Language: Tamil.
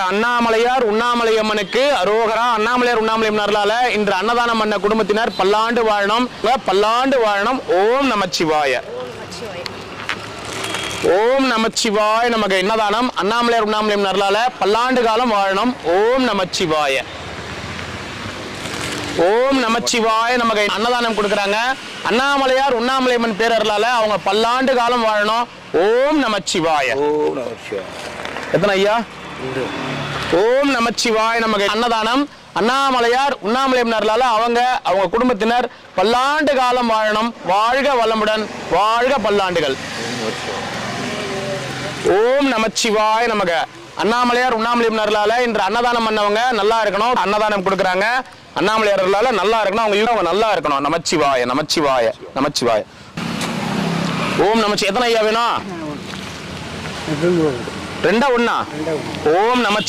அண்ணாமலையார் உண்ணாமலையம்மனுக்கு அரோகரா. அண்ணாமலையார் உண்ணாமலையம்மனால இன்று அன்னதானம் பண்ண குடும்பத்தினர் பல்லாண்டு வாழணும், பல்லாண்டு வாழணும். ஓம் நமச்சிவாய. ஓம் நமச்சிவாய. நமக்கு அன்னதானம் அண்ணாமலையார் உண்ணாமலையம்மனால பல்லாண்டு காலம் வாழணும். ஓம் நமச்சிவாய. ஓம் நமச்சிவாய. நமக்கு அன்னதானம் கொடுக்குறாங்க. அண்ணாமலையார் உண்ணாமலையம்மன் பேரர்களால அவங்க பல்லாண்டு காலம் வாழணும். ஓம் நமச்சிவாய. ஓம் நமச்சிவாய. எத்தனை ஐயா? ஓம் நமச்சிவாய. நமக்கு அன்னதானம் அண்ணாமலையார் உண்ணாமலையம்மனால அவங்க குடும்பத்தினர் பல்லாண்டு காலம் வாழணும். வாழ்க வளமுடன், வாழ்க பல்லாண்டுகள். ஓம் நமச்சிவாய. நமக்கு அண்ணாமலையார் உண்ணாமலையம்மனால இன்று அன்னதானம் பண்ணவங்க நல்லா இருக்கணும். அன்னதானம் கொடுக்குறாங்க. அண்ணாமலையார்களால நல்லா இருக்கணும். அவங்க நல்லா இருக்கணும். நமச்சிவாய, நமச்சிவாய, நமச்சிவாய. ஓம் நமச்சி. எத்தனை ஐயா வேணும்? ரெண்டா ஒண்ணா? ஓம் நமச்சி.